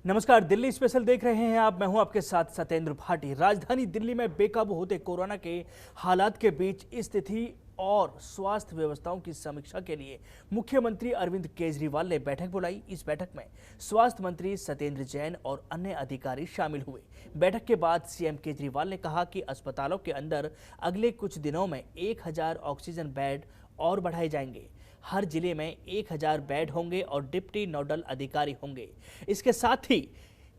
नमस्कार, दिल्ली स्पेशल देख रहे हैं आप। मैं हूं आपके साथ सत्येंद्र भाटी। राजधानी दिल्ली में बेकाबू होते कोरोना के हालात के बीच स्थिति और स्वास्थ्य व्यवस्थाओं की समीक्षा के लिए मुख्यमंत्री अरविंद केजरीवाल ने बैठक बुलाई। इस बैठक में स्वास्थ्य मंत्री सत्येंद्र जैन और अन्य अधिकारी शामिल हुए। बैठक के बाद सीएम केजरीवाल ने कहा कि अस्पतालों के अंदर अगले कुछ दिनों में 1000 ऑक्सीजन बेड और बढ़ाए जाएंगे। हर जिले में 1000 बेड होंगे और डिप्टी नोडल अधिकारी होंगे। इसके साथ ही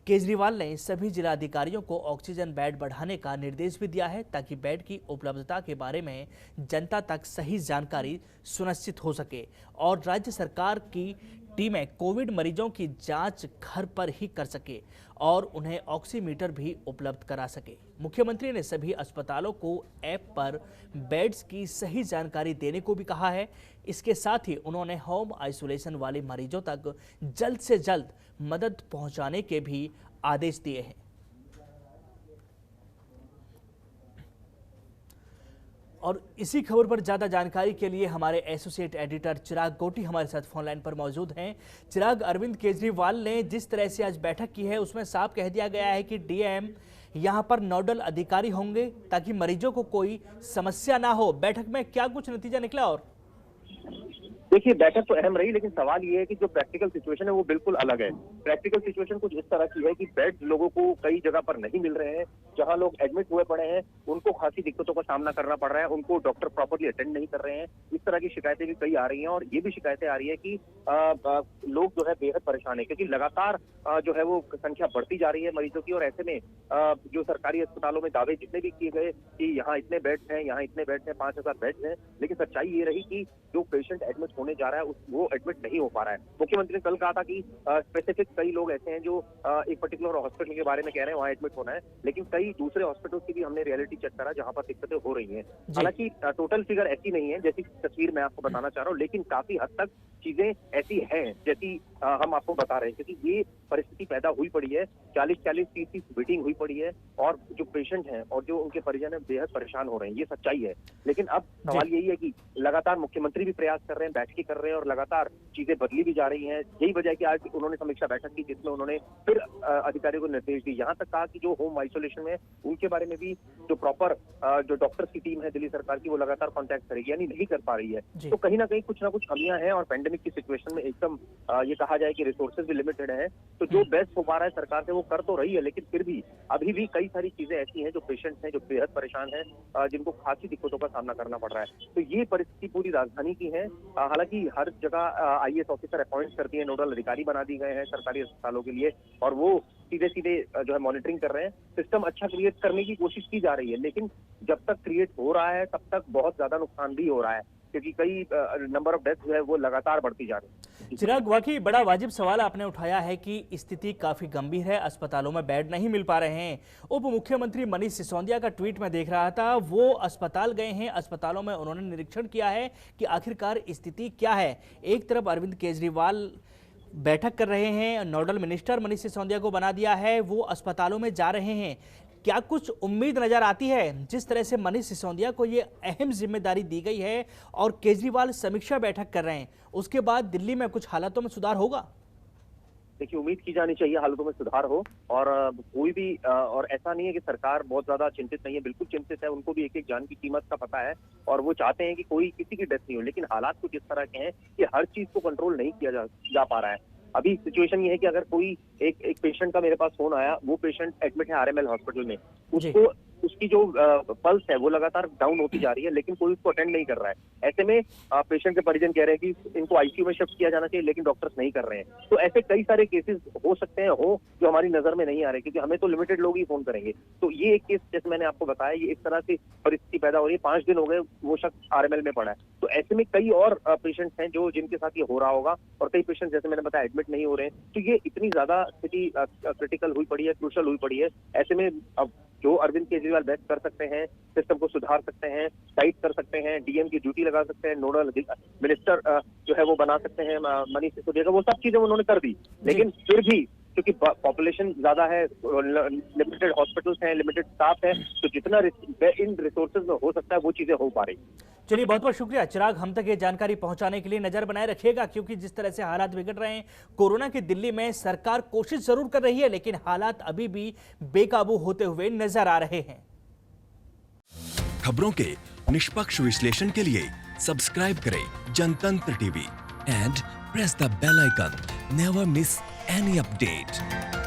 केजरीवाल ने सभी जिलाधिकारियों को ऑक्सीजन बेड बढ़ाने का निर्देश भी दिया है ताकि बेड की उपलब्धता के बारे में जनता तक सही जानकारी सुनिश्चित हो सके और राज्य सरकार की टीमें कोविड मरीजों की जांच घर पर ही कर सके और उन्हें ऑक्सीमीटर भी उपलब्ध करा सके। मुख्यमंत्री ने सभी अस्पतालों को ऐप पर बेड्स की सही जानकारी देने को भी कहा है। इसके साथ ही उन्होंने होम आइसोलेशन वाले मरीजों तक जल्द से जल्द मदद पहुंचाने के भी आदेश दिए हैं। और इसी खबर पर ज्यादा जानकारी के लिए हमारे एसोसिएट एडिटर चिराग गोटी हमारे साथ फोन लाइन पर मौजूद हैं। चिराग, अरविंद केजरीवाल ने जिस तरह से आज बैठक की है उसमें साफ कह दिया गया है कि डीएम यहां पर नोडल अधिकारी होंगे ताकि मरीजों को कोई समस्या ना हो। बैठक में क्या कुछ नतीजा निकला? और देखिए, बैठक तो अहम रही, लेकिन सवाल ये है कि जो प्रैक्टिकल सिचुएशन है वो बिल्कुल अलग है। प्रैक्टिकल सिचुएशन कुछ इस तरह की है कि बेड लोगों को कई जगह पर नहीं मिल रहे हैं। जहां लोग एडमिट हुए पड़े हैं उनको खासी दिक्कतों का सामना करना पड़ रहा है, उनको डॉक्टर प्रॉपर्ली अटेंड नहीं कर रहे हैं। इस तरह की शिकायतें भी कई आ रही हैं और ये भी शिकायतें आ रही है कि लोग जो है बेहद परेशान है, क्योंकि लगातार जो है वो संख्या बढ़ती जा रही है मरीजों की। और ऐसे में जो सरकारी अस्पतालों में दावे जितने भी किए गए कि यहाँ इतने बेड्स हैं, यहाँ इतने बेड्स हैं, 5000 बेड्स हैं, लेकिन सच्चाई ये रही कि जो पेशेंट एडमिट होने जा रहा है वो एडमिट नहीं हो पा रहा है। मुख्यमंत्री ने कल कहा था कि स्पेसिफिक कई लोग ऐसे हैं जो एक पर्टिकुलर हॉस्पिटल के बारे में कह रहे हैं वहाँ एडमिट होना है, लेकिन कई दूसरे हॉस्पिटल की भी हमने रियलिटी चेक करा जहाँ पर दिक्कतें हो रही हैं। हालांकि टोटल फिगर ऐसी नहीं है जैसी तस्वीर मैं आपको बताना चाह रहा हूँ, लेकिन काफी हद तक चीजें ऐसी हैं जैसी हम आपको बता रहे हैं, क्योंकि ये परिस्थिति पैदा हुई पड़ी है। 40-40, 30-30 मीटिंग हुई पड़ी है और जो पेशेंट हैं और जो उनके परिजन हैं बेहद परेशान हो रहे हैं, ये सच्चाई है। लेकिन अब सवाल यही है कि लगातार मुख्यमंत्री भी प्रयास कर रहे हैं, बैठकें कर रहे हैं और लगातार चीजें बदली भी जा रही हैं। यही वजह है कि आज उन्होंने समीक्षा बैठक की जिसमें उन्होंने फिर अधिकारियों को निर्देश दिए। यहाँ तक कहा कि जो होम आइसोलेशन में उनके बारे में भी जो प्रॉपर जो डॉक्टर्स की टीम है दिल्ली सरकार की वो लगातार कॉन्टैक्ट करेगी, यानी नहीं कर पा रही है। तो कहीं ना कहीं कुछ ना कुछ कमियां हैं और पेंडेमिक की सिचुएशन में एकदम ये कहा जाए कि रिसोर्सेज भी लिमिटेड है, तो जो बेस्ट हो पा रहा है सरकार से वो कर तो रही है, लेकिन फिर भी अभी भी कई सारी चीजें ऐसी हैं जो पेशेंट्स हैं जो बेहद परेशान हैं, जिनको खासी दिक्कतों का सामना करना पड़ रहा है। तो ये परिस्थिति पूरी राजधानी की है। हालांकि हर जगह आईएएस ऑफिसर अपॉइंट कर दिए, नोडल अधिकारी बना दिए गए हैं सरकारी अस्पतालों के लिए और वो सीधे सीधे जो है मॉनिटरिंग कर रहे हैं। सिस्टम अच्छा क्रिएट करने की कोशिश की जा रही है, लेकिन जब तक क्रिएट हो रहा है तब तक बहुत ज्यादा नुकसान भी हो रहा है, क्योंकि कई नंबर ऑफ डेथ जो है वो लगातार बढ़ती जा रही है। चिराग, वाकई बड़ा वाजिब सवाल आपने उठाया है कि स्थिति काफी गंभीर है, अस्पतालों में बेड नहीं मिल पा रहे हैं। उप मुख्यमंत्री मनीष सिसोदिया का ट्वीट में देख रहा था, वो अस्पताल गए हैं, अस्पतालों में उन्होंने निरीक्षण किया है कि आखिरकार स्थिति क्या है। एक तरफ अरविंद केजरीवाल बैठक कर रहे हैं, नोडल मिनिस्टर मनीष सिसोदिया को बना दिया है, वो अस्पतालों में जा रहे हैं। क्या कुछ उम्मीद नजर आती है जिस तरह से मनीष सिसोदिया को ये अहम जिम्मेदारी दी गई है और केजरीवाल समीक्षा बैठक कर रहे हैं, उसके बाद दिल्ली में कुछ हालातों में सुधार होगा? देखिए, उम्मीद की जानी चाहिए हालातों में सुधार हो और कोई भी और ऐसा नहीं है कि सरकार बहुत ज्यादा चिंतित नहीं है, बिल्कुल चिंतित है। उनको भी एक एक जान की कीमत का पता है और वो चाहते हैं कि कोई किसी की डेथ नहीं हो, लेकिन हालात कुछ इस तरह के हैं कि हर चीज को कंट्रोल नहीं किया जा पा रहा है। अभी सिचुएशन ये है कि अगर कोई एक पेशेंट का मेरे पास फोन आया, वो पेशेंट एडमिट है आरएमएल हॉस्पिटल में, उसको उसकी जो पल्स है वो लगातार डाउन होती जा रही है, लेकिन कोई उसको अटेंड नहीं कर रहा है। ऐसे में पेशेंट के परिजन कह रहे हैं कि इनको आईसीयू में शिफ्ट किया जाना चाहिए, लेकिन डॉक्टर्स नहीं कर रहे हैं। तो ऐसे कई सारे केसेस हो सकते हैं जो हमारी नजर में नहीं आ रहे, क्योंकि हमें तो लिमिटेड लोग ही फोन करेंगे। तो ये एक केस जैसे मैंने आपको बताया, ये इस तरह से परिस्थिति पैदा हो रही है। 5 दिन हो गए वो शख्स आरएमएल में पड़ा है। तो ऐसे में कई और पेशेंट्स हैं जो जिनके साथ ये हो रहा होगा और कई पेशेंट जैसे मैंने बताया एडमिट नहीं हो रहे हैं। तो ये इतनी ज्यादा स्थिति क्रिटिकल हुई पड़ी है, क्रूशल हुई पड़ी है। ऐसे में अब जो अरविंद केजरीवाल बेस्ट कर सकते हैं, सिस्टम को सुधार सकते हैं, टाइट कर सकते हैं, डीएम की ड्यूटी लगा सकते हैं, नोडल मिनिस्टर जो है वो बना सकते हैं मनीष सिसोदिया, वो सब चीजें उन्होंने कर दी। लेकिन फिर भी क्योंकि पॉपुलेशन ज्यादा है, लिमिटेड हॉस्पिटल्स हैं, लिमिटेड स्टाफ है, तो जितना इन रिसोर्सेज में हो सकता है वो चीजें हो पा रही। चलिए, बहुत बहुत शुक्रिया चिराग, हम तक ये जानकारी पहुंचाने के लिए। नजर बनाए रखिएगा, क्योंकि जिस तरह से हालात बिगड़ रहे हैं कोरोना की दिल्ली में, सरकार कोशिश जरूर कर रही है लेकिन हालात अभी भी बेकाबू होते हुए नजर आ रहे हैं। खबरों के निष्पक्ष विश्लेषण के लिए सब्सक्राइब करें Janatantra TV and press the bell icon. Never miss any update.